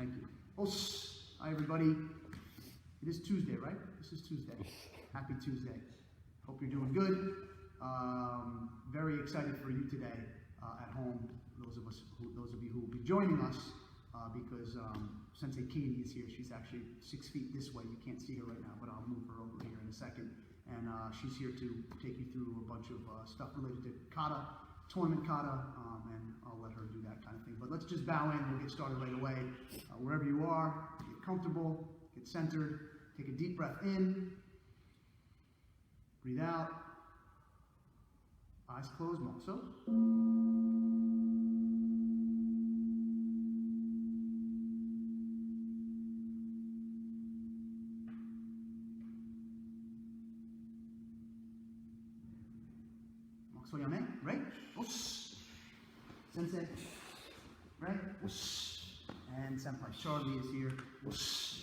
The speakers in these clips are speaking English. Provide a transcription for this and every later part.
Thank you. Oh, hi everybody. It is Tuesday, right? This is Tuesday. Happy Tuesday. Hope you're doing good. Very excited for you today at home. Those of you who will be joining us because Sensei Katie is here. She's actually 6 feet this way. You can't see her right now, but I'll move her over here in a second. And she's here to take you through a bunch of stuff related to kata, tournament kata, and I'll let her do that kind of thing. But let's just bow in. We'll get started right away. Wherever you are, get comfortable, get centered. Take a deep breath in. Breathe out. Eyes closed, Moso. Moso yame, right? Osh. Sensei, right? Osh. And Senpai Charlie is here. Osh.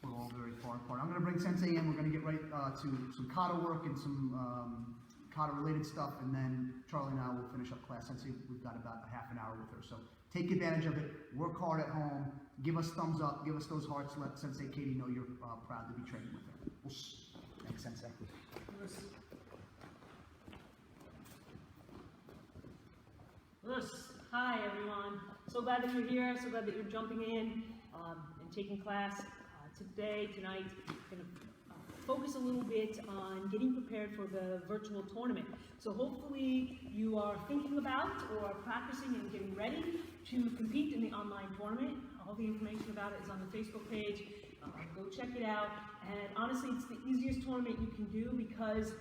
We're all very far apart. I'm going to bring Sensei in. We're going to get right to some kata work and some kata related stuff, and then Charlie and I will finish up class. Sensei, we've got about a half an hour with her, so take advantage of it. Work hard at home. Give us thumbs up. Give us those hearts. Let Sensei Katie know you're proud to be training with her. Thanks, Sensei. Hi everyone. So glad that you're here. So glad that you're jumping in and taking class. Tonight, I'm going to focus a little bit on getting prepared for the virtual tournament. So hopefully you are thinking about or practicing and getting ready to compete in the online tournament. All the information about it is on the Facebook page. Go check it out. And honestly, it's the easiest tournament you can do because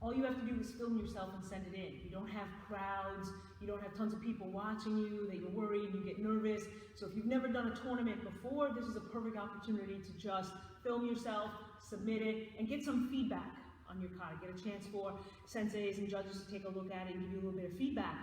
all you have to do is film yourself and send it in. You don't have crowds, you don't have tons of people watching you, that you're worried, you get nervous. So if you've never done a tournament before, this is a perfect opportunity to just film yourself, submit it, and get some feedback on your kata. Get a chance for senseis and judges to take a look at it and give you a little bit of feedback.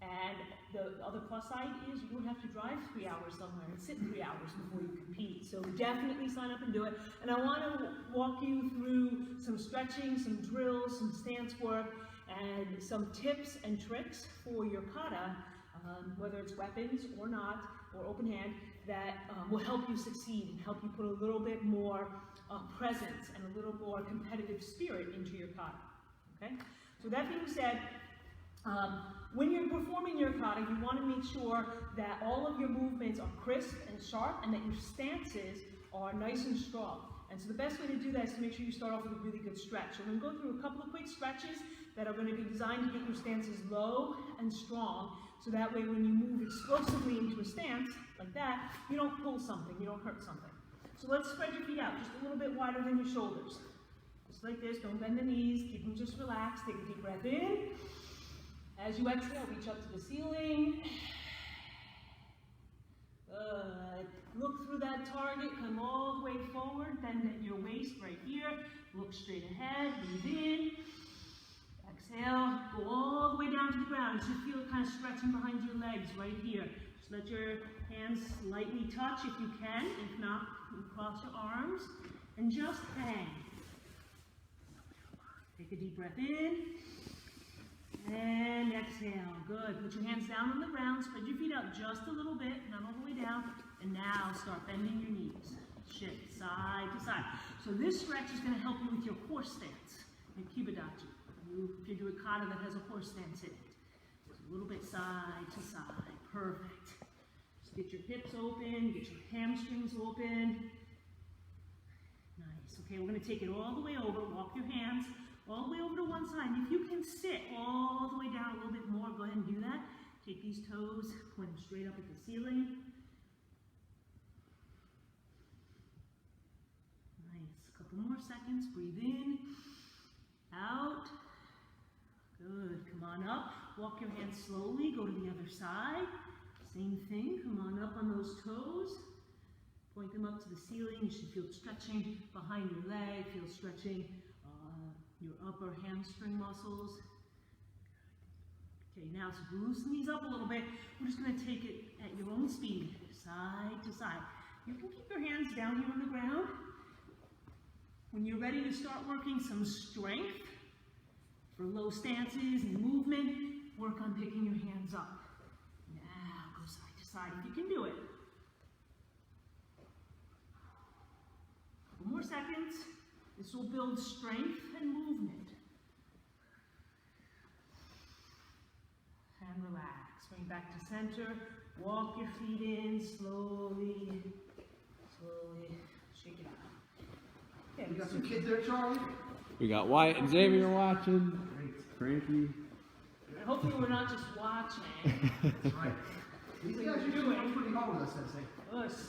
And the other plus side is you don't have to drive 3 hours somewhere and sit 3 hours before you compete. So definitely sign up and do it. And I want to walk you through some stretching, some drills, some stance work, and some tips and tricks for your kata, whether it's weapons or not, or open hand, that will help you succeed and help you put a little bit more presence and a little more competitive spirit into your kata. Okay? So that being said, when you're performing your kata, you want to make sure that all of your movements are crisp and sharp and that your stances are nice and strong. And so the best way to do that is to make sure you start off with a really good stretch. So we're going to go through a couple of quick stretches that are going to be designed to get your stances low and strong, so that way when you move explosively into a stance like that, you don't pull something, you don't hurt something. So let's spread your feet out just a little bit wider than your shoulders. Just like this, don't bend the knees, keep them just relaxed. Take a deep breath in. As you exhale, reach up to the ceiling. Good. Look through that target, come all the way forward, bend at your waist right here. Look straight ahead, breathe in. Exhale, go all the way down to the ground. You should feel it kind of stretching behind your legs right here. Just let your hands lightly touch if you can. If not, cross your arms and just hang. Take a deep breath in. And exhale. Good. Put your hands down on the ground. Spread your feet out just a little bit, not all the way down. And now start bending your knees. Shift side to side. So this stretch is going to help you with your horse stance in Kibidachi. If you do a kata that has a horse stance in it. Just a little bit side to side. Perfect. Just get your hips open, get your hamstrings open. Nice. Okay, we're going to take it all the way over. Walk your hands all the way over to one side. And if you can sit all the way down a little bit more, go ahead and do that. Take these toes, point them straight up at the ceiling. Nice. A couple more seconds. Breathe in, out. Good. Come on up. Walk your hands slowly. Go to the other side. Same thing. Come on up on those toes. Point them up to the ceiling. You should feel stretching behind your leg. Feel stretching your upper hamstring muscles. Okay, now so loosen these up a little bit. We're just going to take it at your own speed, side to side. You can keep your hands down here on the ground. When you're ready to start working some strength for low stances and movement, work on picking your hands up. Now go side to side if you can do it. Couple more seconds. This will build strength and movement. And relax. Bring back to center. Walk your feet in slowly. Slowly. Shake it out. Okay, We got some kids there, Charlie. We got Wyatt and Xavier watching. Great. Frankie. hopefully we're not just watching. That's right. These guys are doing pretty hard with us, I'd say. Awesome.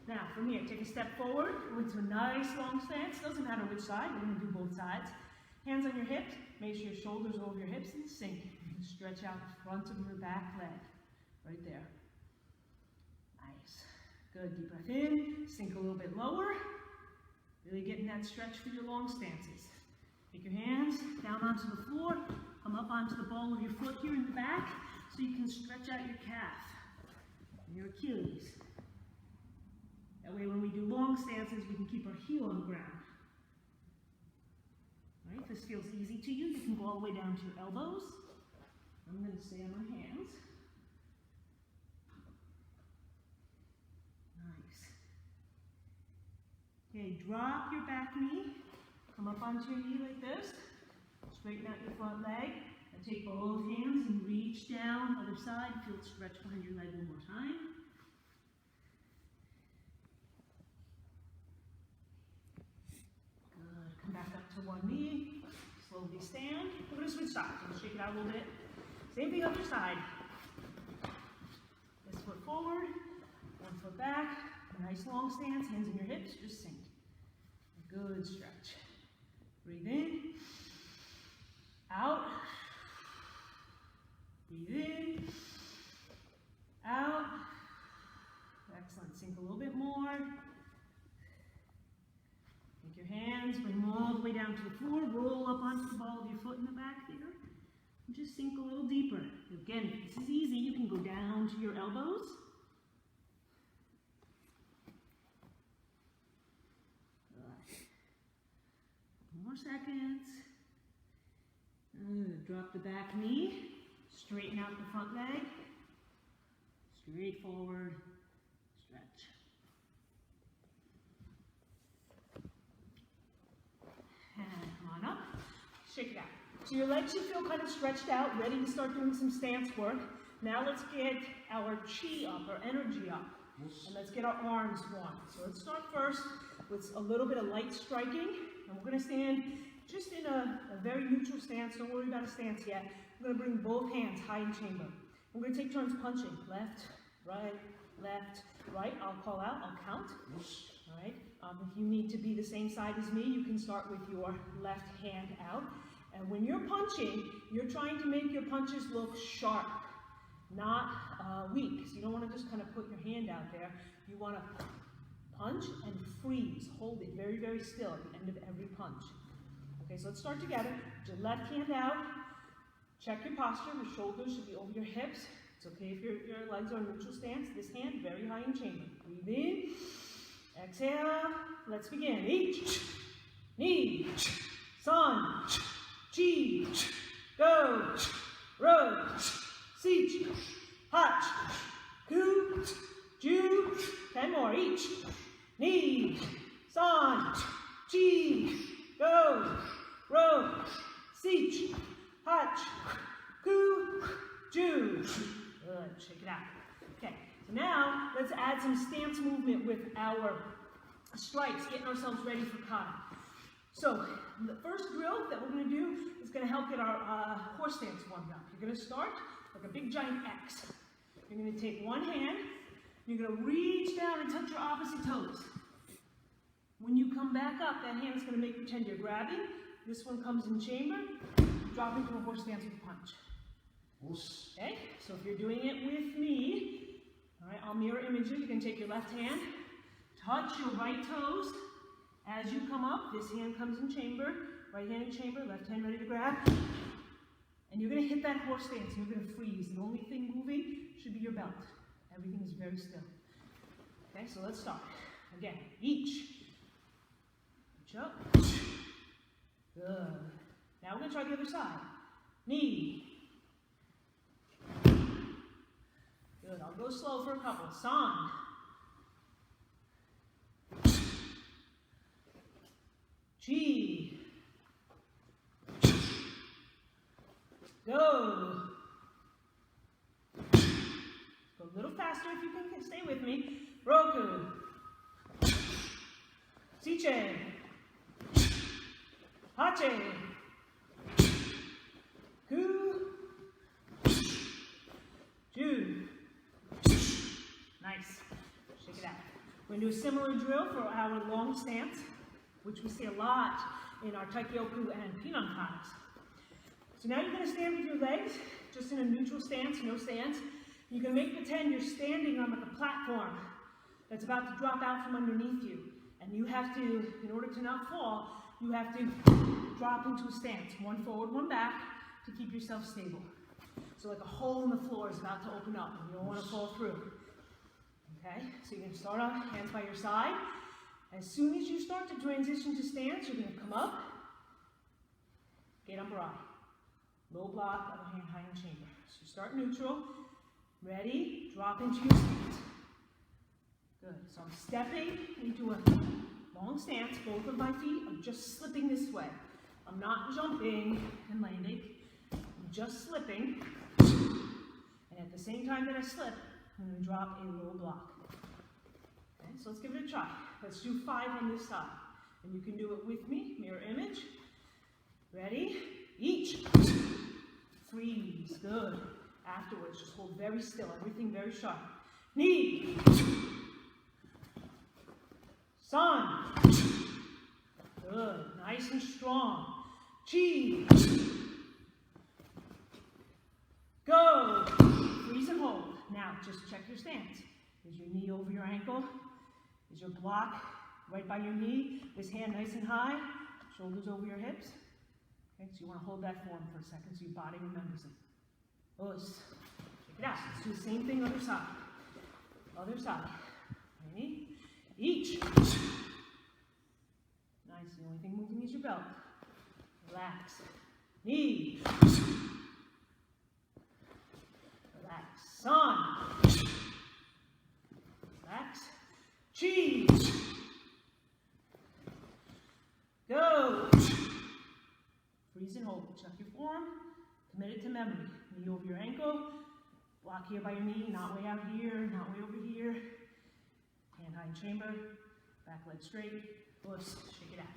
Now, from here, take a step forward, go into a nice long stance. Doesn't matter which side, we're going to do both sides. Hands on your hips, make sure your shoulders are over your hips and sink. You can stretch out the front of your back leg, right there. Nice. Good, deep breath in, sink a little bit lower. Really getting that stretch for your long stances. Take your hands down onto the floor, come up onto the ball of your foot here in the back, so you can stretch out your calf and your Achilles. That way when we do long stances, we can keep our heel on the ground. All right, if this feels easy to you, you can go all the way down to your elbows. I'm going to stay on my hands. Nice. Okay, drop your back knee. Come up onto your knee like this. Straighten out your front leg. And take both hands and reach down, other side. Feel it stretch behind your leg one more time. Good. Come back up to one knee. Slowly stand. We're going to switch sides. We'll shake it out a little bit. Same thing other side. This foot forward, one foot back. Nice long stance. Hands in your hips. Just sink. Good stretch. Breathe in. Out. Breathe in. Out. Excellent. Sink a little bit more. Take your hands, bring them all the way down to the floor. Roll up onto the ball of your foot in the back there. And just sink a little deeper. Again, if this is easy, you can go down to your elbows. More seconds. Drop the back knee. Straighten out the front leg. Straight forward. Stretch. And come on up. Shake it out. So your legs should feel kind of stretched out, ready to start doing some stance work. Now let's get our chi up, our energy up. And let's get our arms warm. So let's start first with a little bit of light striking. And we're going to stand just in a very neutral stance. Don't worry about a stance yet. We're going to bring both hands high in chamber. We're going to take turns punching. Left, right. I'll call out. I'll count. All right. If you need to be the same side as me, you can start with your left hand out. And when you're punching, you're trying to make your punches look sharp, not weak. So you don't want to just kind of put your hand out there. You want to punch and freeze. Hold it very, very still at the end of every punch. Okay, so let's start together. Put your left hand out. Check your posture. Your shoulders should be over your hips. It's okay if your legs are in neutral stance. This hand, very high in chamber. Breathe in. Exhale. Let's begin. Ich, ni, san, chi, go, ro, sich, hach, ku, ju. 10 more. Ich, ni, san, chi, go, ro, sich, hach, ku, ju. Good. Shake it out. Okay. So now let's add some stance movement with our strikes, getting ourselves ready for kata. So the first drill that we're going to do is going to help get our horse stance warmed up. You're going to start like a big giant X. You're going to take one hand, you're going to reach down and touch your opposite toes. When you come back up, that hand is going to make pretend you're grabbing. This one comes in chamber, drop into a horse stance with a punch. Okay, so if you're doing it with me, all right, I'll mirror image you. You can take your left hand, touch your right toes. As you come up, this hand comes in chamber, right hand in chamber, left hand ready to grab. And you're going to hit that horse stance. You're going to freeze. The only thing moving should be your belt. Everything is very still. Okay, so let's start. Again, each. Reach up. Good. Now we're going to try the other side. Knee. Good, I'll go slow for a couple. San. Chi. Go. Go a little faster if you can stay with me. Roku. Siche. Hache. Ku. Jude. Nice. Shake it out. We're going to do a similar drill for our long stance, which we see a lot in our taikyoku and pinan katas. So now you're going to stand with your legs, just in a neutral stance, no stance. You can pretend you're standing on like a platform that's about to drop out from underneath you. And you have to, in order to not fall, you have to drop into a stance. One forward, one back, to keep yourself stable. So like a hole in the floor is about to open up and you don't want to fall through. Okay, so you're going to start off, hands by your side. As soon as you start to transition to stance, you're going to come up, get umbarai. Low block, other hand high in chamber. So you start neutral, ready, drop into your stance. Good, so I'm stepping into a long stance. Both of my feet are just slipping this way. I'm not jumping and landing, I'm just slipping. And at the same time that I slip, I'm going to drop a low block. Okay, so let's give it a try. Let's do 5 on this side. And you can do it with me, mirror image. Ready? Each. Freeze. Good. Afterwards, just hold very still, everything very sharp. Knee. Sun. Good. Nice and strong. Chi. Go. Freeze and hold. Now, just check your stance. Is your knee over your ankle? Is your block right by your knee? This hand nice and high? Shoulders over your hips? Okay, so you want to hold that form for a second so your body remembers it. Us. Check it out. Let's do the same thing other side. Other side. Ready? Each. Nice. The only thing moving is your belt. Relax. Knee. Relax. Sun. Relax. Chi. Go. Freeze and hold. Check your form. Commit it to memory. Knee over your ankle. Block here by your knee. Not way out here. Not way over here. Hand high in chamber. Back leg straight. Push. Shake it out.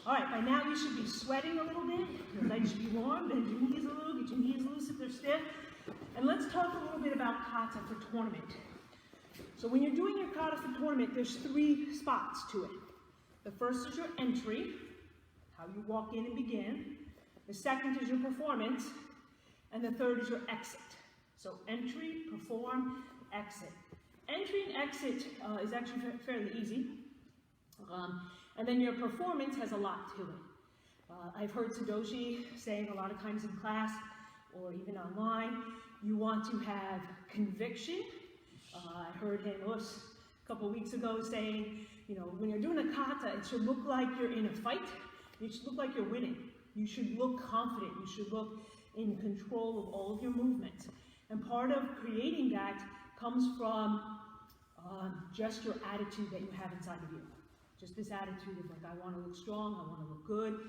All right. By now you should be sweating a little bit. Your legs should be warm. Bend your knees a little. Get your knees loose if they're stiff. And let's talk a little bit about kata for tournament. So when you're doing your kata for tournament, there's 3 spots to it. The first is your entry, how you walk in and begin. The second is your performance. And the third is your exit. So entry, perform, exit. Entry and exit is actually fairly easy. And then your performance has a lot to it. I've heard Sadoshi saying a lot of times in class or even online, you want to have conviction. I heard him a couple weeks ago saying, you know, when you're doing a kata, it should look like you're in a fight. It should look like you're winning. You should look confident. You should look in control of all of your movements. And part of creating that comes from just your attitude that you have inside of you. Just this attitude of like, I want to look strong, I want to look good.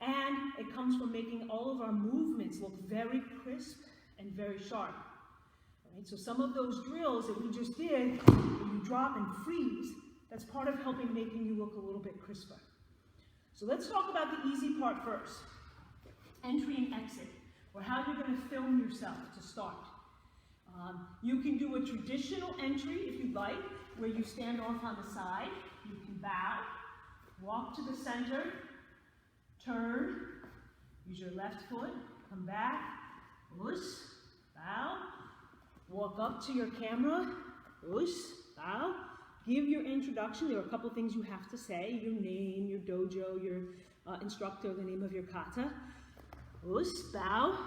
And it comes from making all of our movements look very crisp and very sharp. Right? So some of those drills that we just did, when you drop and freeze, that's part of helping making you look a little bit crisper. So let's talk about the easy part first. Entry and exit, or how you're going to film yourself to start. You can do a traditional entry if you'd like, where you stand off on the side. You can bow, walk to the center, turn, use your left foot, come back, bow, walk up to your camera, bow, give your introduction. There are a couple things you have to say, your name, your dojo, your instructor, the name of your kata, bow,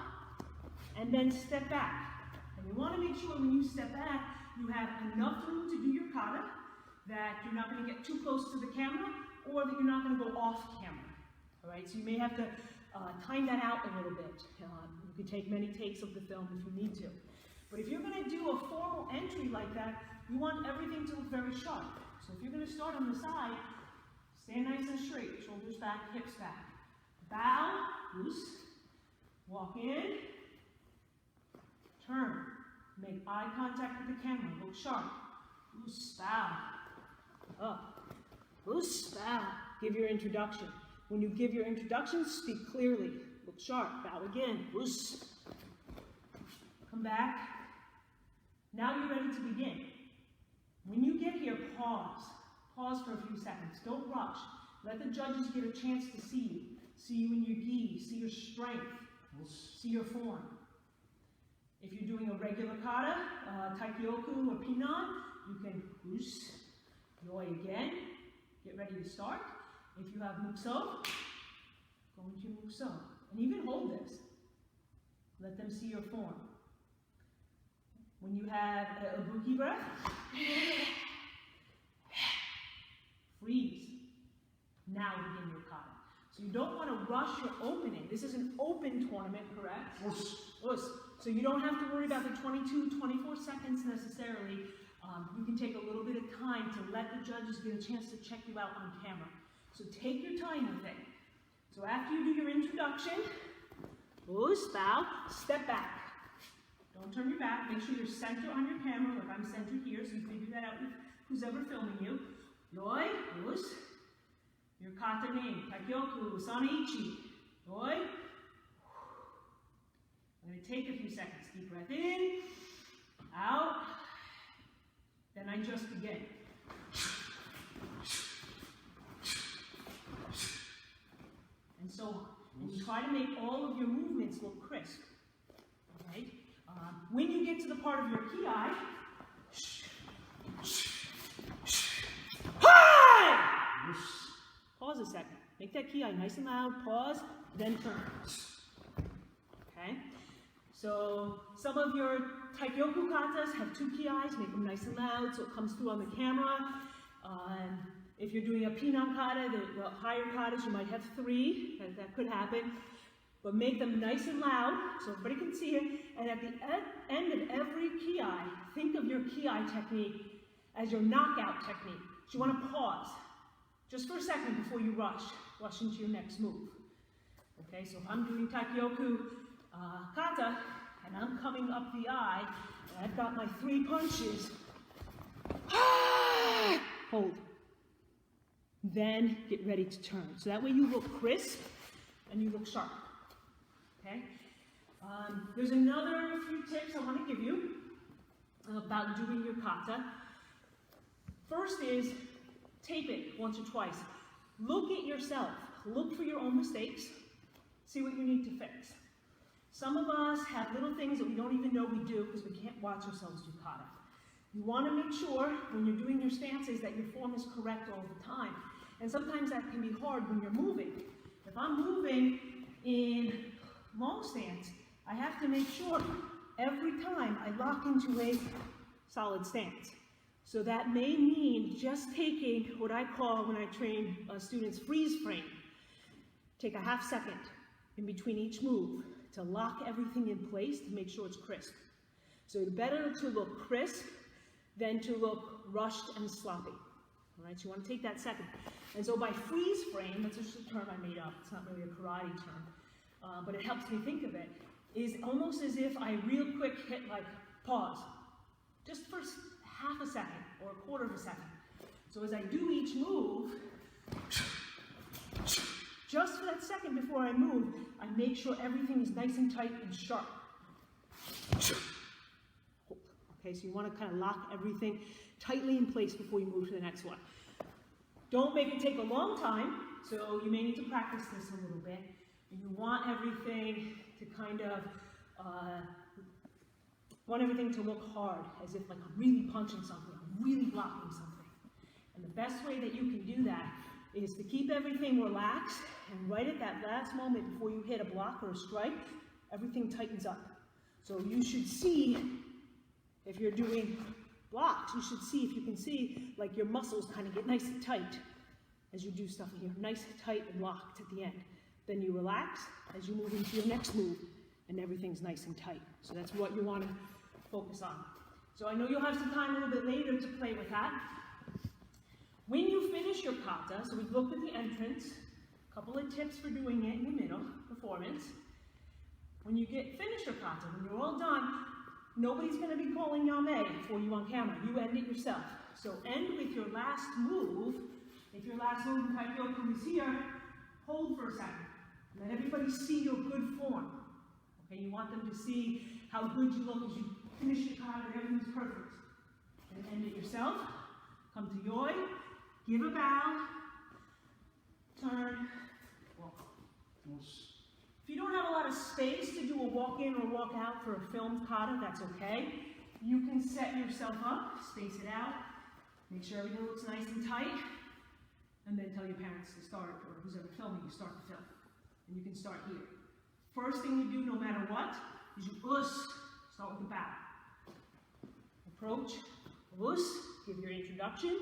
and then step back. And you want to make sure when you step back, you have enough room to do your kata, that you're not going to get too close to the camera, or that you're not going to go off camera. All right, so you may have to time that out a little bit. You can take many takes of the film if you need to. But if you're going to do a formal entry like that, you want everything to look very sharp. So if you're going to start on the side, stand nice and straight, shoulders back, hips back. Bow, loose, walk in, turn, make eye contact with the camera, look sharp, loose, bow, up, loose, bow. Give your introduction. When you give your introduction, speak clearly, look sharp, bow again, loose. Come back. Now you're ready to begin. When you get here, pause. Pause for a few seconds. Don't rush. Let the judges get a chance to see you. See you in your gi, see your strength, see your form. If you're doing a regular kata, taikyoku or pinan, you can loose, yoi again, get ready to start. If you have mukso, go into your mukso. And even hold this. Let them see your form. When you have a ibuki breath, freeze. Now begin your kata. So you don't want to rush your opening. This is an open tournament, correct? So you don't have to worry about the 22, 24 seconds necessarily. You can take a little bit of time to let the judges get a chance to check you out on camera. So take your time with it. So after you do your introduction, bow, step back. Don't turn your back. Make sure you're centered on your camera, like I'm centered here, so you figure that out with who's ever filming you. Yoi, loose. Your kata name, taikyoku, sanaichi. Yoi. I'm going to take a few seconds. Deep breath in, out. Then I just begin. And so on. And you try to make all of your movements look crisp. Okay? When you get to the part of your ki, pause a second. Make that ki nice and loud. Pause, then turn. Okay? So some of your taikyoku katas have 2 ki's. Make them nice and loud so it comes through on the camera. If you're doing a pinan kata, the higher katas, you might have 3. That could happen. But make them nice and loud so everybody can see it. And at the end of every ki, think of your ki technique as your knockout technique. So you want to pause just for a second before you rush into your next move. Okay, so if I'm doing taikyoku kata and I'm coming up the eye and I've got my 3 punches, hold. Then get ready to turn. So that way you look crisp and you look sharp. Okay? There's another few tips I want to give you about doing your kata. First is tape it once or twice. Look at yourself. Look for your own mistakes. See what you need to fix. Some of us have little things that we don't even know we do because we can't watch ourselves do kata. You want to make sure when you're doing your stances that your form is correct all the time. And sometimes that can be hard when you're moving. If I'm moving in long stance, I have to make sure every time I lock into a solid stance. So that may mean just taking what I call, when I train students, freeze frame. Take a half second in between each move to lock everything in place to make sure it's crisp. So it's better to look crisp than to look rushed and sloppy. All right, so you want to take that second. And so by freeze frame, that's just a term I made up. It's not really a karate term, but it helps me think of it, is almost as if I real quick hit like pause, just for half a second or a quarter of a second. So as I do each move, just for that second before I move, I make sure everything is nice and tight and sharp. Okay, so you want to kind of lock everything tightly in place before you move to the next one. Don't make it take a long time, so you may need to practice this a little bit. And you want everything to kind of, to look hard, as if like I'm really punching something, I'm really blocking something. And the best way that you can do that is to keep everything relaxed, and right at that last moment before you hit a block or a strike, everything tightens up. So you should see, if you're doing blocks, you should see, if you can see, like your muscles kind of get nice and tight as you do stuff here, nice, tight, and locked at the end. Then you relax as you move into your next move, and everything's nice and tight. So that's what you want to focus on. So I know you'll have some time a little bit later to play with that. When you finish your kata, so we've looked at the entrance, a couple of tips for doing it in the middle, performance. When you finish your kata, when you're all done, nobody's going to be calling yame for you on camera. You end it yourself. So end with your last move. If your last move in Taikyoku is here, hold for a second. Let everybody see your good form. Okay, you want them to see how good you look as you finish your kata and everything's perfect. And end it yourself. Come to yoi. Give a bow. Turn. Walk. If you don't have a lot of space to do a walk in or walk out for a filmed kata, that's okay. You can set yourself up, space it out, make sure everything looks nice and tight, and then tell your parents to start, or who's ever filming, you start the film. And you can start here. First thing you do, no matter what, is you start with the bow. Approach, give your introduction,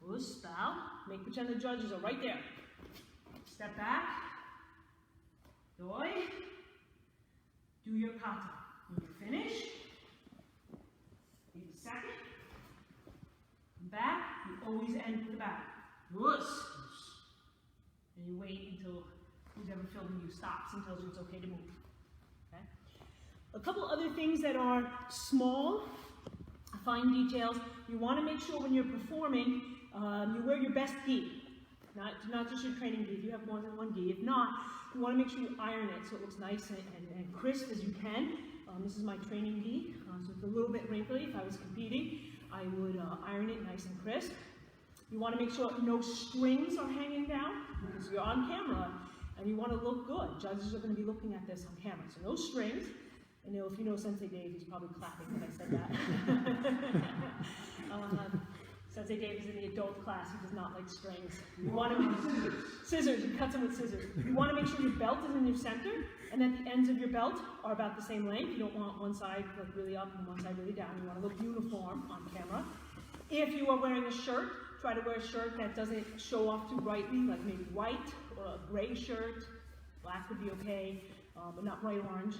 bow, pretend the judges are right there. Step back, doi, do your kata. When you finish, give a second, come back, you always end with the bow. And you wait until who's ever filming you stops and tells you it's okay to move. Okay? A couple other things that are small, fine details. You want to make sure when you're performing, you wear your best gi. Not just your training gi, if you have more than one gi. If not, you want to make sure you iron it so it looks nice and crisp as you can. This is my training gi, so it's a little bit wrinkly. If I was competing, I would iron it nice and crisp. You want to make sure no strings are hanging down because you're on camera and you want to look good. Judges are going to be looking at this on camera, so no strings. And if you know Sensei Dave, he's probably clapping when I said that. Sensei Dave is in the adult class. He does not like strings. You want to make scissors. You cut them with scissors. You want to make sure your belt is in your center, and that the ends of your belt are about the same length. You don't want one side like really up and one side really down. You want to look uniform on camera. If you are wearing a shirt, try to wear a shirt that doesn't show off too brightly, like maybe white or a gray shirt. Black would be okay, but not bright orange.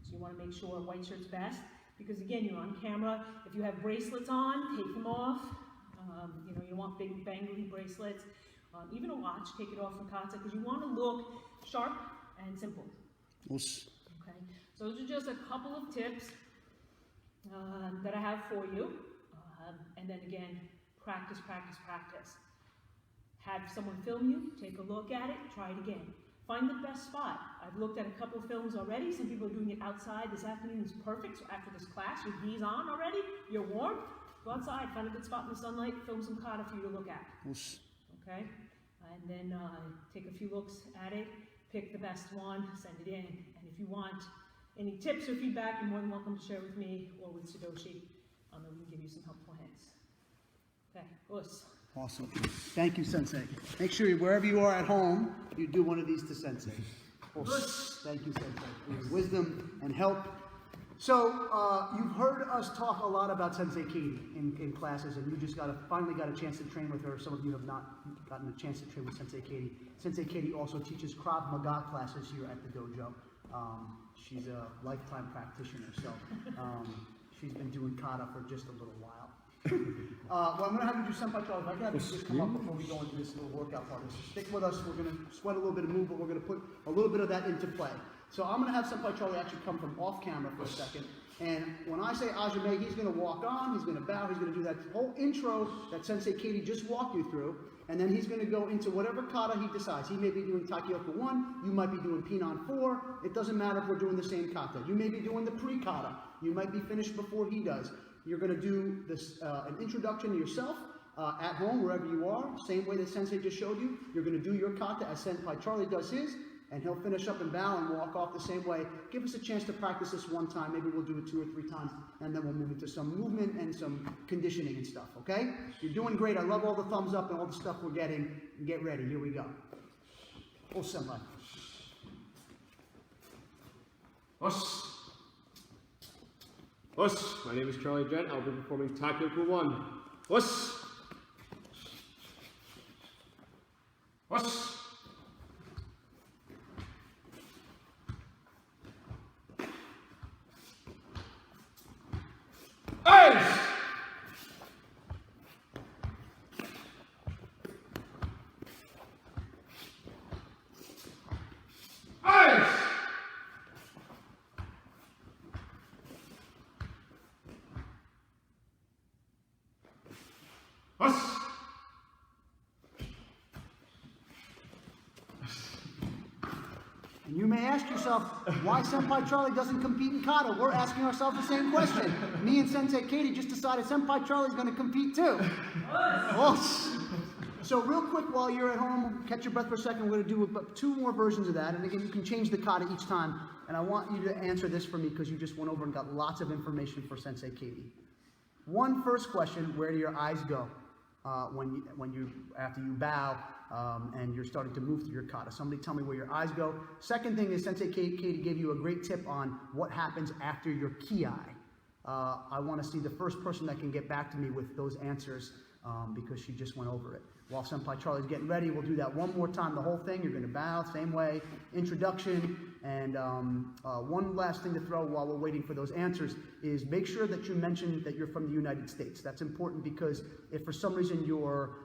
So you want to make sure a white shirt's best. Because again, you're on camera. If you have bracelets on, take them off. You don't want big bangly bracelets. Even a watch, take it off for kata, because you want to look sharp and simple. Yes. Okay. So those are just a couple of tips that I have for you. And then again, practice, practice, practice. Have someone film you, take a look at it, try it again. Find the best spot. I've looked at a couple of films already. Some people are doing it outside. This afternoon is perfect. So after this class, your gi's on already. You're warm. Go outside, find a good spot in the sunlight, film some kata for you to look at. Yes. Okay? And then take a few looks at it, pick the best one, send it in. And if you want any tips or feedback, you're more than welcome to share with me or with Sadoshi. And we can give you some helpful hints. Okay, us. Awesome. Thank you, Sensei. Make sure wherever you are at home, you do one of these to Sensei. Thank you, Sensei, for your wisdom and help. So, you've heard us talk a lot about Sensei Katie in classes, and you just finally got a chance to train with her. Some of you have not gotten a chance to train with Sensei Katie. Sensei Katie also teaches Krav Maga classes here at the dojo. She's a lifetime practitioner, so she's been doing kata for just a little while. Well, I'm going to have you do Senpai Charles. I got to just come up before we go into this little workout part. So stick with us. We're going to sweat a little bit of move, but we're going to put a little bit of that into play. So I'm going to have Senpai Charlie actually come from off camera for a second. And when I say Ajime, he's going to walk on, he's going to bow, he's going to do that whole intro that Sensei Katie just walked you through. And then he's going to go into whatever kata he decides. He may be doing Taikyoku 1, you might be doing Pinan 4. It doesn't matter if we're doing the same kata. You may be doing the pre-kata. You might be finished before he does. You're going to do this an introduction to yourself at home, wherever you are. Same way that Sensei just showed you. You're going to do your kata as Senpai Charlie does his. And he'll finish up and bow and walk off the same way. Give us a chance to practice this one time. Maybe we'll do it 2 or 3 times. And then we'll move into some movement and some conditioning and stuff, okay? You're doing great. I love all the thumbs up and all the stuff we're getting. Get ready. Here we go. Oh, Senpai. Us. My name is Charlie Jett. I'll be performing Taikyoku 1. Us. You may ask yourself, why Senpai Charlie doesn't compete in kata? We're asking ourselves the same question. Me and Sensei Katie just decided Senpai Charlie's going to compete too. So real quick, while you're at home, catch your breath for a second. We're going to do 2 more versions of that. And again, you can change the kata each time. And I want you to answer this for me because you just went over and got lots of information for Sensei Katie. First question, where do your eyes go after you bow and you're starting to move through your kata? Somebody tell me where your eyes go. Second thing is Sensei Katie gave you a great tip on what happens after your ki. I want to see the first person that can get back to me with those answers because she just went over it. While Senpai Charlie's getting ready, we'll do that one more time, the whole thing. You're going to bow, same way, introduction, and one last thing to throw while we're waiting for those answers is make sure that you mention that you're from the United States. That's important because if for some reason your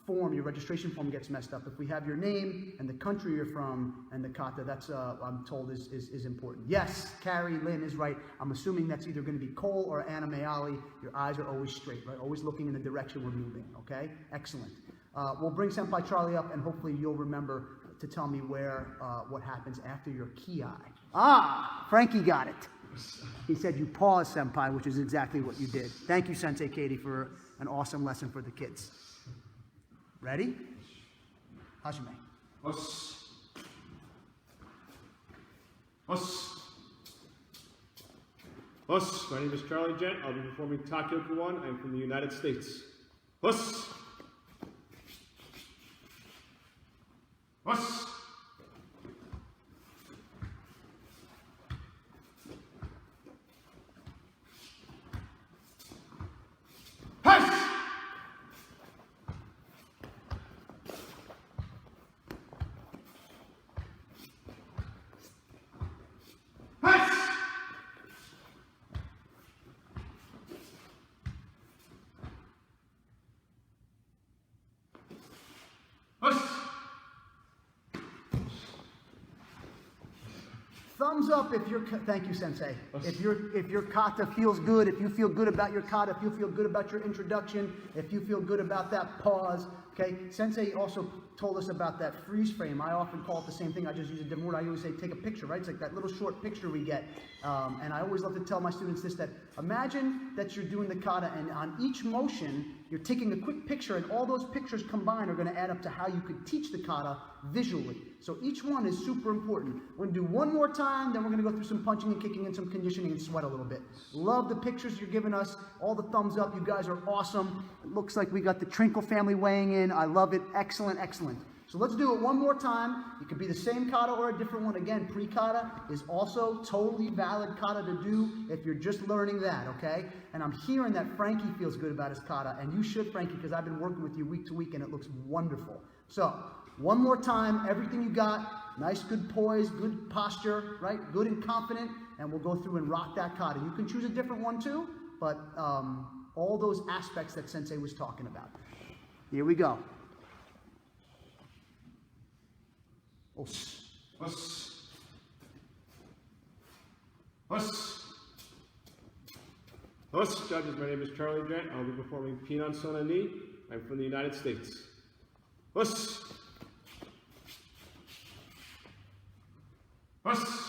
your registration form gets messed up, if we have your name and the country you're from and the kata, that's, I'm told, is important. Yes, Carrie Lynn is right. I'm assuming that's either going to be Cole or Anna Mayali. Your eyes are always straight, right? Always looking in the direction we're moving, okay? Excellent. We'll bring Senpai Charlie up, and hopefully you'll remember to tell me what happens after your ki. Frankie got it. He said you pause, Senpai, which is exactly what you did. Thank you, Sensei Katie, for an awesome lesson for the kids. Ready? Hajime. Us. Us. Us. My name is Charlie Gent. I'll be performing Takyoku 1. I'm from the United States. Us. Us. Thumbs up if your thank you, Sensei. If your kata feels good, if you feel good about your kata, if you feel good about your introduction, if you feel good about that pause. Okay, Sensei also told us about that freeze frame. I often call it the same thing. I just use a different word. I always say take a picture, right? It's like that little short picture we get. And I always love to tell my students this, that imagine that you're doing the kata and on each motion, you're taking a quick picture and all those pictures combined are going to add up to how you could teach the kata visually. So each one is super important. We're going to do one more time, then we're going to go through some punching and kicking and some conditioning and sweat a little bit. Love the pictures you're giving us. All the thumbs up. You guys are awesome. It looks like we got the Trinkle family weighing in. I love it. Excellent, excellent. So let's do it one more time. It could be the same kata or a different one. Again, pre-kata is also totally valid kata to do if you're just learning that, okay? And I'm hearing that Frankie feels good about his kata, and you should, Frankie, because I've been working with you week to week, and it looks wonderful. So, one more time, everything you got, nice, good poise, good posture, right? Good and confident, and we'll go through and rock that kata. You can choose a different one too, but all those aspects that Sensei was talking about. Here we go. Os. Us. Us. Us. Judges, my name is Charlie Gent. I'll be performing Pinan Sona Ni. I'm from the United States. Us. Us.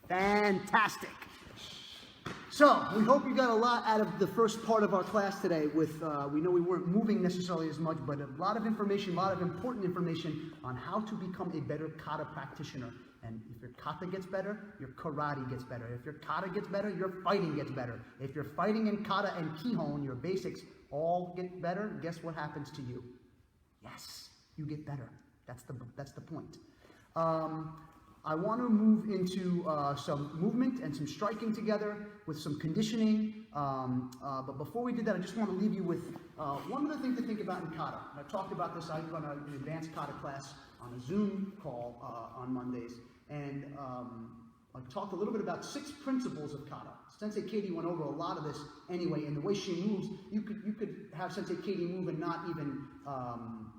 Fantastic. So, we hope you got a lot out of the first part of our class today with, we know we weren't moving necessarily as much, but a lot of information, a lot of important information on how to become a better kata practitioner. And if your kata gets better, your karate gets better. If your kata gets better, your fighting gets better. If you're fighting in kata and kihon, your basics all get better, guess what happens to you? Yes, you get better. That's the point. I want to move into some movement and some striking together with some conditioning. But before we do that, I just want to leave you with one other thing to think about in kata. I talked about this. I run an advanced kata class on a Zoom call on Mondays, and I talked a little bit about 6 principles of kata. Sensei Katie went over a lot of this anyway, and the way she moves, you could have Sensei Katie move and not even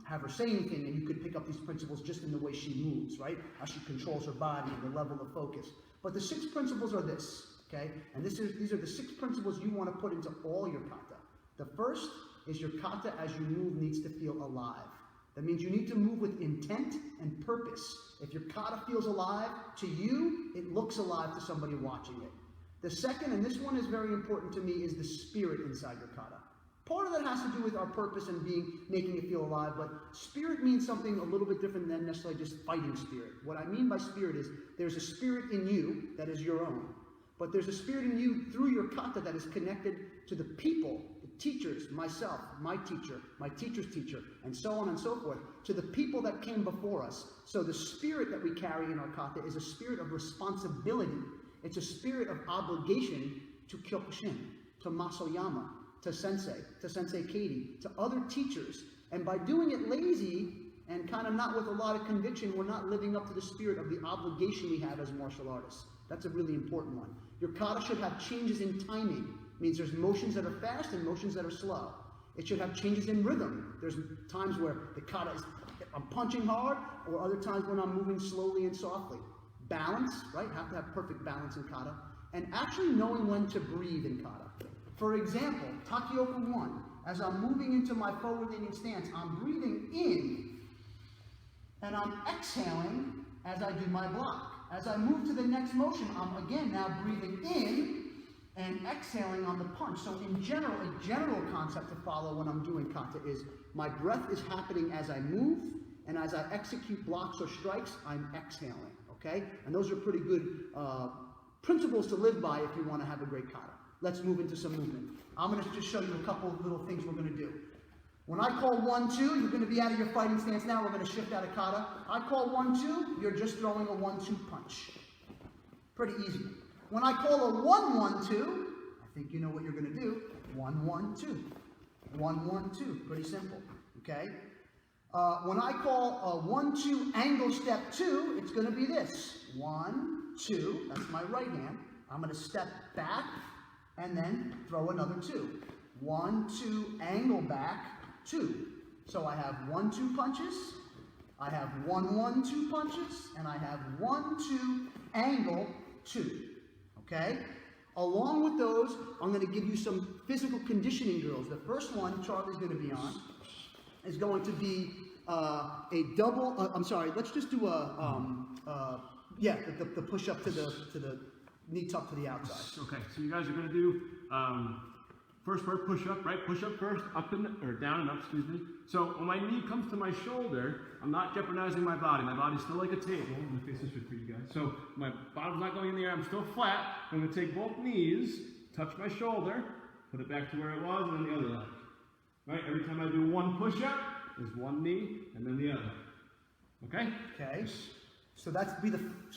have her say anything, and you could pick up these principles just in the way she moves, right? How she controls her body and the level of focus. But the 6 principles are this, okay? And these are the 6 principles you want to put into all your kata. The first is your kata as you move needs to feel alive. That means you need to move with intent and purpose. If your kata feels alive to you, it looks alive to somebody watching it. The second, and this one is very important to me, is the spirit inside your kata. Part of that has to do with our purpose and making it feel alive, but spirit means something a little bit different than necessarily just fighting spirit. What I mean by spirit is there's a spirit in you that is your own, but there's a spirit in you through your kata that is connected to the people, the teachers, myself, my teacher, my teacher's teacher, and so on and so forth, to the people that came before us. So the spirit that we carry in our kata is a spirit of responsibility. It's a spirit of obligation to Kyokushin, to Masoyama, to Sensei Katie, to other teachers. And by doing it lazy and kind of not with a lot of conviction, we're not living up to the spirit of the obligation we have as martial artists. That's a really important one. Your kata should have changes in timing. It means there's motions that are fast and motions that are slow. It should have changes in rhythm. There's times where the kata is, I'm punching hard, or other times when I'm moving slowly and softly. Balance, right? Have to have perfect balance in kata. And actually knowing when to breathe in kata. For example, Takioku 1. As I'm moving into my forward-leaning stance, I'm breathing in, and I'm exhaling as I do my block. As I move to the next motion, I'm again now breathing in and exhaling on the punch. So in general, a general concept to follow when I'm doing kata is my breath is happening as I move, and as I execute blocks or strikes, I'm exhaling. Okay? And those are pretty good principles to live by if you want to have a great kata. Let's move into some movement. I'm going to just show you a couple of little things we're going to do. When I call 1-2, you're going to be out of your fighting stance now. We're going to shift out of kata. I call 1-2, you're just throwing a 1-2 punch. Pretty easy. When I call a 1-1-2, I think you know what you're going to do. 1-1-2. 1-1-2. Pretty simple. Okay? When I call a 1-2 angle step 2, it's going to be this. 1-2. That's my right hand. I'm going to step back and then throw another 2. 1-2 angle back 2. So I have 1-2 punches. I have 1-1-2 punches, and I have 1-2 angle 2. Okay? Along with those, I'm going to give you some physical conditioning drills. The first one Charlie's going to be on is going to be a double. Let's just do the push up to the knee tuck to the outside. Okay, so you guys are going to do first part push up, right? Push up first, up and or down and up, excuse me. So when my knee comes to my shoulder, I'm not jeopardizing my body. My body's still like a table. I'm going to face this way for you guys. So my bottom's not going in the air. I'm still flat. I'm going to take both knees, touch my shoulder, put it back to where it was, and then the other leg. Right? Every time I do one push up, there's one knee and then the other. Okay? Okay. So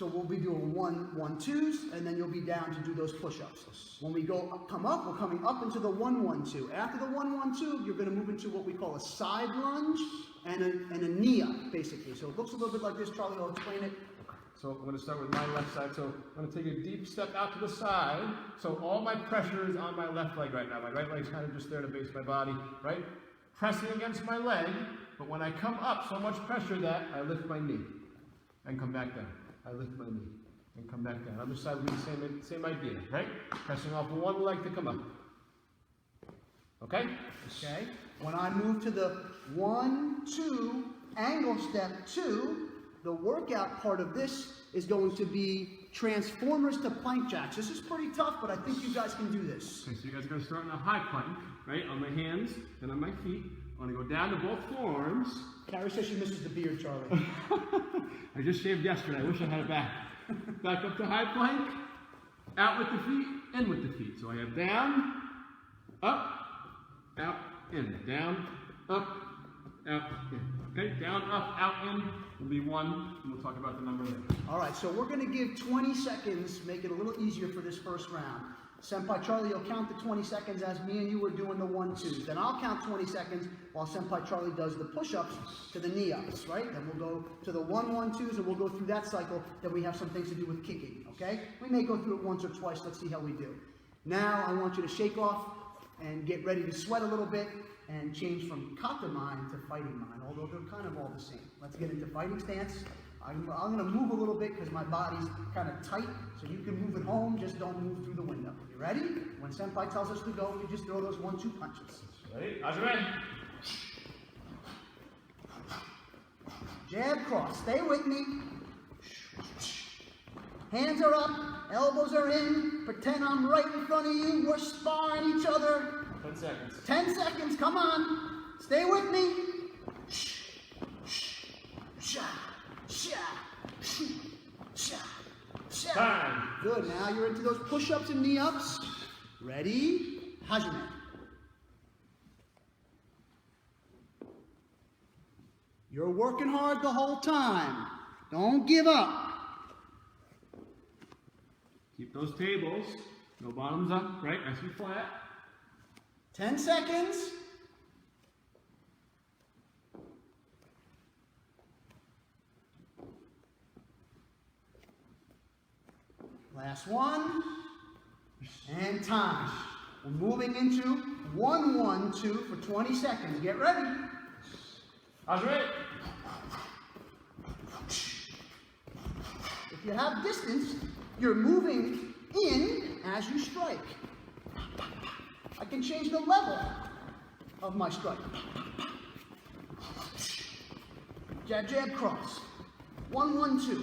we'll be doing 1-1-2s, and then you'll be down to do those push-ups. When we come up, we're coming up into the 1-1-2. After the 1-1-2, you're going to move into what we call a side lunge and a knee up, basically. So it looks a little bit like this. Charlie will explain it. Okay. So I'm going to start with my left side. So I'm going to take a deep step out to the side. So all my pressure is on my left leg right now. My right leg's kind of just there to base my body, right? Pressing against my leg, but when I come up, so much pressure that I lift my knee. And come back down. I lift my knee and come back down. Other side will be the same idea, right? Pressing off one leg to come up. Okay? Okay. When I move to the 1-2 angle step 2, the workout part of this is going to be transformers to plank jacks. This is pretty tough, but I think you guys can do this. Okay, so you guys are going to start in a high plank, right? On my hands and on my feet. I'm going to go down to both forearms. Carrie says she misses the beard, Charlie. I just shaved yesterday. I wish I had it back. Back up to high plank. Out with the feet, in with the feet. So I have down, up, out, in. Down, up, out, in. Okay, down, up, out, in will be 1, and we'll talk about the number later. All right, so we're going to give 20 seconds, make it a little easier for this first round. Senpai Charlie will count the 20 seconds as me and you are doing the 1-2s. Then I'll count 20 seconds while Senpai Charlie does the push-ups to the knee-ups, right? Then we'll go to the 1-1-2s and we'll go through that cycle. Then we have some things to do with kicking, okay? We may go through it once or twice. Let's see how we do. Now I want you to shake off and get ready to sweat a little bit and change from kata mind to fighting mind, although they're kind of all the same. Let's get into fighting stance. I'm going to move a little bit because my body's kind of tight, so you can move at home, just don't move through the window. You ready? When Senpai tells us to go, we just throw those 1-2 punches. Ready? Ajime. Jab, cross. Stay with me. Hands are up, elbows are in. Pretend I'm right in front of you. We're sparring each other. 10 seconds. 10 seconds, come on. Stay with me. Time. Good, now you're into those push-ups and knee-ups. Ready? Hajime. You're working hard the whole time. Don't give up. Keep those tables. No bottoms up, right? Nice and flat. 10 seconds. Last one. And time. We're moving into 1-1-2 for 20 seconds. Get ready. Ajime. If you have distance, you're moving in as you strike. I can change the level of my strike. Jab, jab, cross. 1-1-2.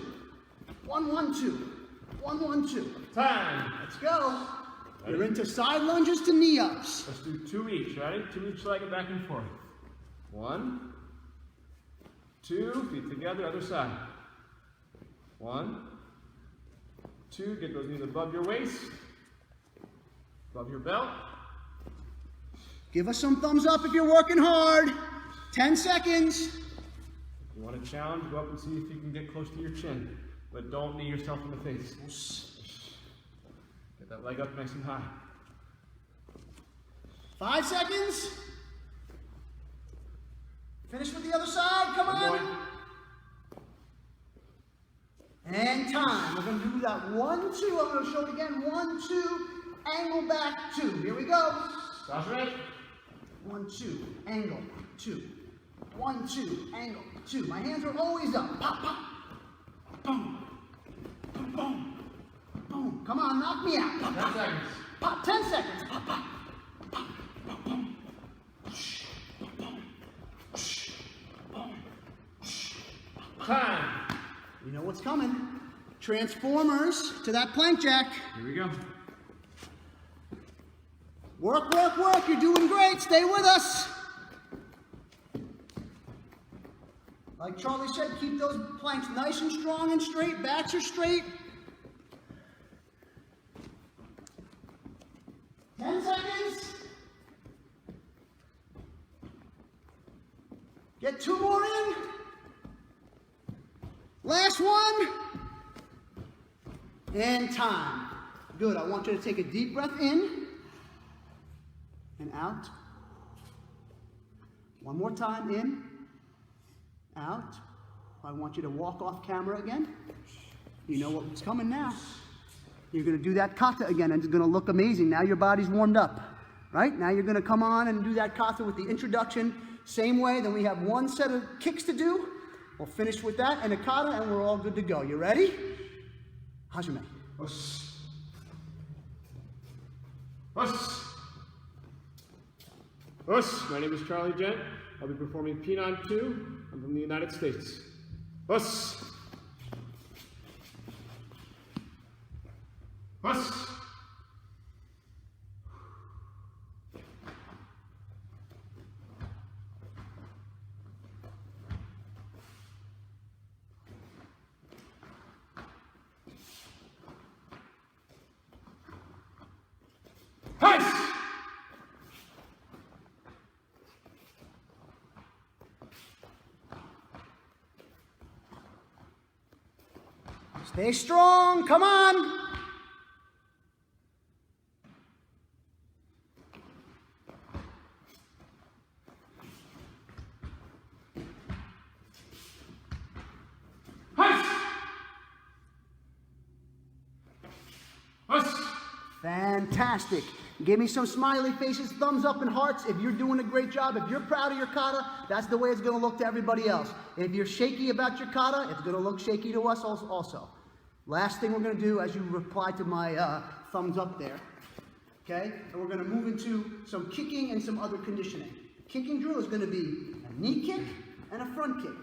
1-1-2. 1-1-2. Time. Let's go. You're into side lunges to knee ups. Let's do 2 each, ready? 2 each leg and back and forth. 1, 2, feet together, other side. 1, 2, get those knees above your waist, above your belt. Give us some thumbs up if you're working hard. 10 seconds. If you want to challenge, go up and see if you can get close to your chin, but don't knee yourself in the face. Get that leg up nice and high. 5 seconds. Finish with the other side. Come on. And time. We're going to do that 1-2. I'm going to show it again. 1-2. Angle back 2. Here we go. That's right. 1-2. Angle 2. 1-2. Angle 2. My hands are always up. Pop, pop. Boom. Boom, boom. Boom. Come on, knock me out. Pop, 10 pop. seconds. Pop. 10 seconds. Pop, pop. Pop, pop, boom. Shh. Boom. Shh. Boom. Shh. Time. You know what's coming. Transformers to that plank jack. Here we go. Work, work, work. You're doing great. Stay with us. Like Charlie said, keep those planks nice and strong and straight. Backs are straight. 10 seconds. Get 2 more in. Last one. And time. Good. I want you to take a deep breath in and out. One more time. In, out. I want you to walk off camera again. You know what's coming now. You're going to do that kata again, and it's going to look amazing. Now your body's warmed up, right? Now you're going to come on and do that kata with the introduction. Same way. Then we have 1 set of kicks to do. We'll finish with that and a kata, and we're all good to go. You ready? Hajime. Us. Us. Us. My name is Charlie Gent. I'll be performing P9 2. I'm from the United States. Us. Us. Stay strong. Come on. Fantastic. Give me some smiley faces, thumbs up and hearts if you're doing a great job. If you're proud of your kata, that's the way it's going to look to everybody else. If you're shaky about your kata, it's going to look shaky to us also. Last thing we're going to do as you reply to my thumbs up there, okay? And we're going to move into some kicking and some other conditioning. Kicking drill is going to be a knee kick and a front kick.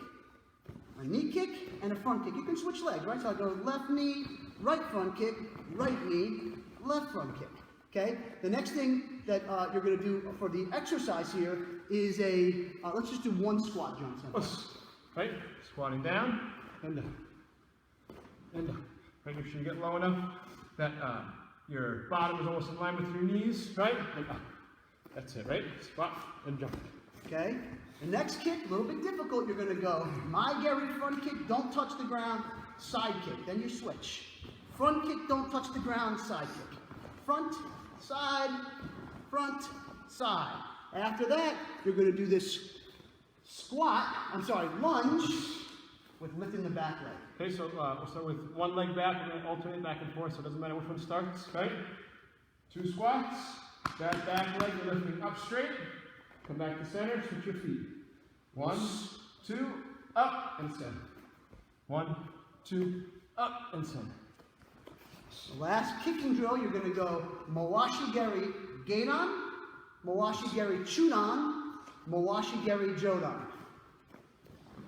A knee kick and a front kick. You can switch legs, right? So I go left knee, right front kick, right knee, left front kick. Okay? The next thing that you're going to do for the exercise here is let's just do one squat jump. Right? Squatting down and down. And down. Right? Make sure you get low enough that your bottom is almost in line with your knees, right? And up. That's it, right? Squat and jump. Okay? The next kick, a little bit difficult. You're going to go my Gary front kick, don't touch the ground, side kick. Then you switch. Front kick, don't touch the ground, side kick. Front, side, side. After that, you're going to do this lunge with lifting the back leg. Okay, so we'll start with one leg back and then alternate back and forth, so it doesn't matter which one starts, right? 2 squats, that back leg you're lifting up straight, come back to center, switch your feet. 1, 2, up and center. 1, 2, up and center. The last kicking drill, you're going to go Mawashi Geri Gedan, Mawashi Geri Chudan, Mawashi Geri Jodan.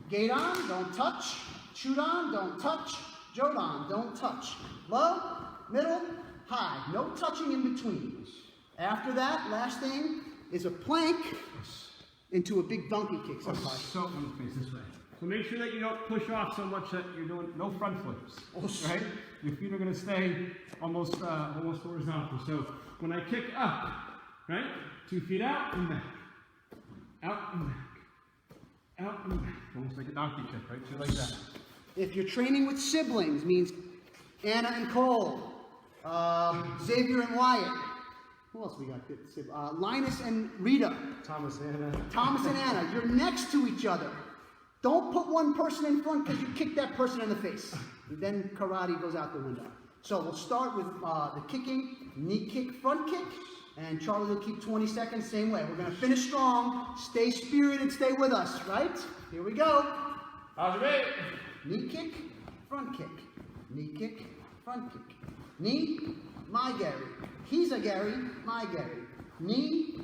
Gedan, don't touch. Chudan, don't touch. Jodan, don't touch. Low, middle, high. No touching in between. After that, last thing is a plank into a big donkey kick sometimes. So when you face this way. So make sure that you don't push off so much that you're doing no front flips, right? Your feet are going to stay almost horizontal. So when I kick up, right? 2 feet out and back, out and back, out and back, almost like a donkey kick, right? So like that. If you're training with siblings, means Anna and Cole, Xavier and Wyatt. Who else we got? Linus and Rita. Thomas and Anna. Thomas and Anna. You're next to each other. Don't put one person in front because you kick that person in the face. And then karate goes out the window. So we'll start with the kicking, knee kick, front kick, and Charlie will keep 20 seconds, same way. We're going to finish strong, stay spirited, stay with us, right? Here we go. Knee kick, front kick. Knee kick, front kick. Knee, my Gary. He's a Gary, my Gary. Knee,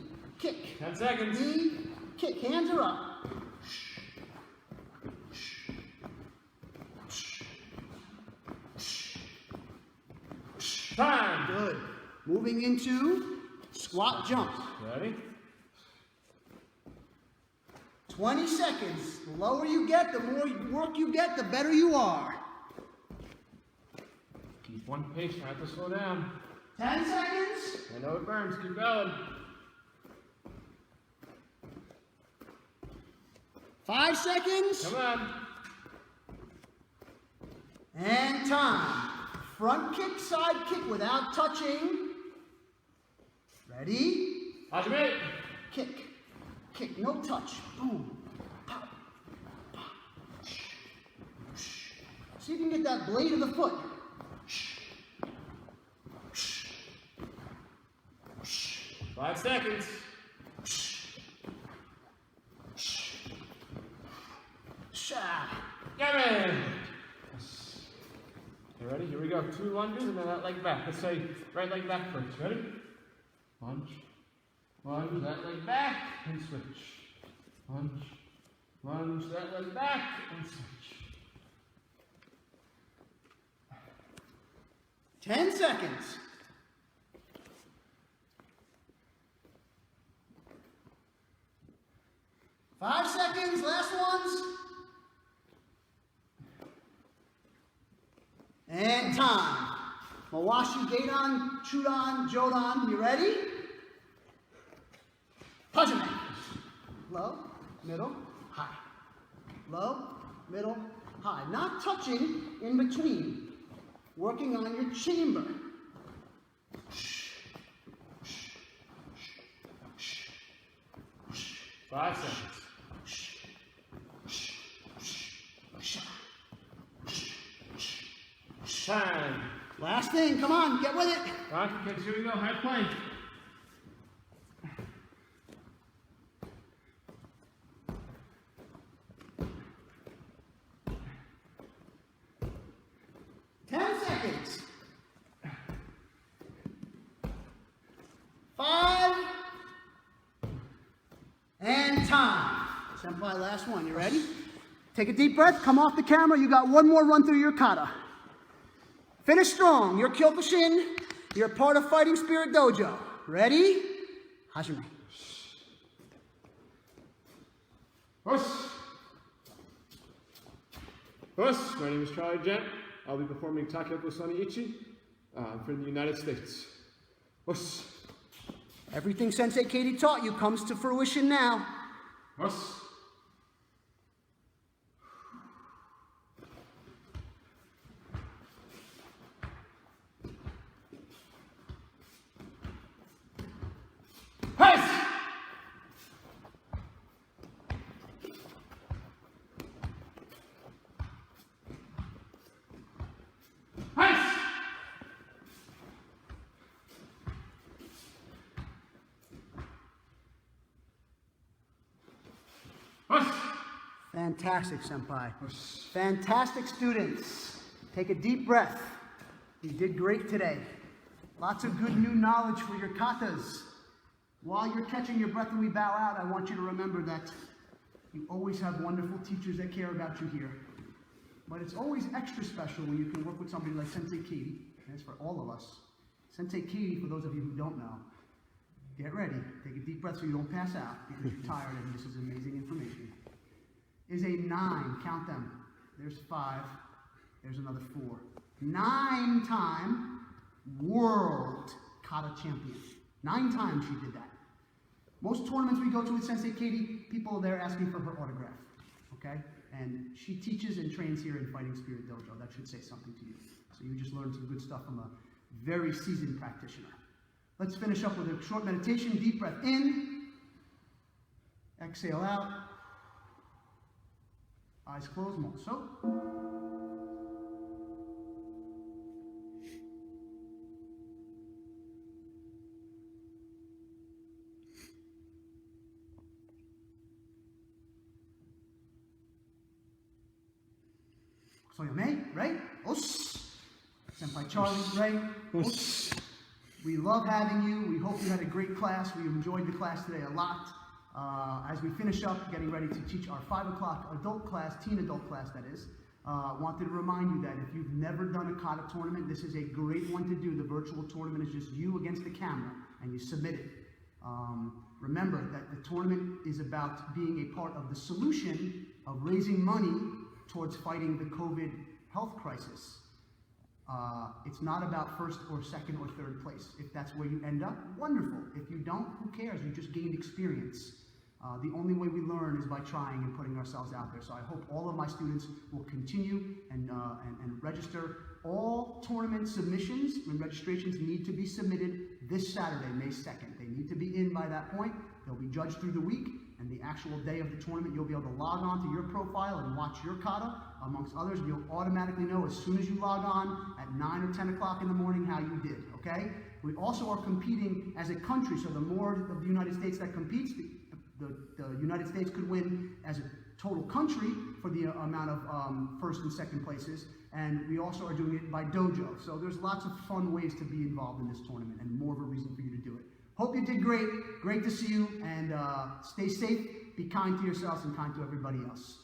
kick. 10 seconds. Knee, kick. Hands are up. Time. Good. Moving into squat jump. Ready? 20 seconds. The lower you get, the more work you get, the better you are. Keep one pace, try to slow down. 10 seconds. I know it burns, keep going. 5 seconds. Come on. And time. Front kick, side kick without touching. Ready? Hajime. Kick. Kick. No touch. Boom. Pop. Pop. See if you can get that blade of the foot. 5 seconds. Get it. You ready? Here we go. 2 lunges and then that leg back. Let's say right leg back first. Ready? Lunge. Lunge, that leg back and switch. Lunge. Lunge, that leg back and switch. 10 seconds. 5 seconds, last ones. And time. Mawashi, Gedan, Chudan, Jodan. You ready? Hajime. Low, middle, high. Low, middle, high. Not touching in between. working on your chamber. 5 seconds. Time. Last thing, come on, get with it. Okay, here we go, high plank. Seconds. 5. And time. Senpai, last one. You ready? Take a deep breath. Come off the camera. You got one more run through your kata. Finish strong. You're Kyokushin. You're part of Fighting Spirit Dojo. Ready? Hajime. My name is Charlie Gent. I'll be performing Takeoku Soniichi for the United States. Everything Sensei Katie taught you comes to fruition now. Fantastic, Senpai. Fantastic students. Take a deep breath. You did great today. Lots of good new knowledge for your katas. While you're catching your breath and we bow out, I want you to remember that you always have wonderful teachers that care about you here. But it's always extra special when you can work with somebody like Sensei Katie, and it's for all of us. Sensei Katie, for those of you who don't know, get ready. Take a deep breath so you don't pass out because you're tired and this is amazing information. Is a 9, count them. There's 5, there's another 4. 9-time world kata champion. 9 times she did that. Most tournaments we go to with Sensei Katie, people are there asking for her autograph, okay? And she teaches and trains here in Fighting Spirit Dojo. That should say something to you. So you just learned some good stuff from a very seasoned practitioner. Let's finish up with a short meditation. Deep breath in, exhale out. Eyes closed, so. Soyome, right? Os. Senpai Charlie, right? Os. We love having you. We hope you had a great class. We enjoyed the class today a lot. As we finish up, getting ready to teach our 5 o'clock adult class, teen adult class that is, wanted to remind you that if you've never done a kata tournament, this is a great one to do. The virtual tournament is just you against the camera, and you submit it. Remember that the tournament is about being a part of the solution of raising money towards fighting the COVID health crisis. It's not about first or second or third place. If that's where you end up, wonderful. If you don't, who cares? You just gained experience. The only way we learn is by trying and putting ourselves out there. So I hope all of my students will continue and register. All tournament submissions and registrations need to be submitted this Saturday, May 2nd. They need to be in by that point. They'll be judged through the week, and the actual day of the tournament, you'll be able to log on to your profile and watch your kata, amongst others. You'll automatically know as soon as you log on at 9 or 10 o'clock in the morning how you did, okay? We also are competing as a country, so the more of the United States that competes, the United States could win as a total country for the amount of first and second places, and we also are doing it by dojo. So there's lots of fun ways to be involved in this tournament and more of a reason for you to do it. Hope you did great. Great to see you, and stay safe, be kind to yourselves and kind to everybody else.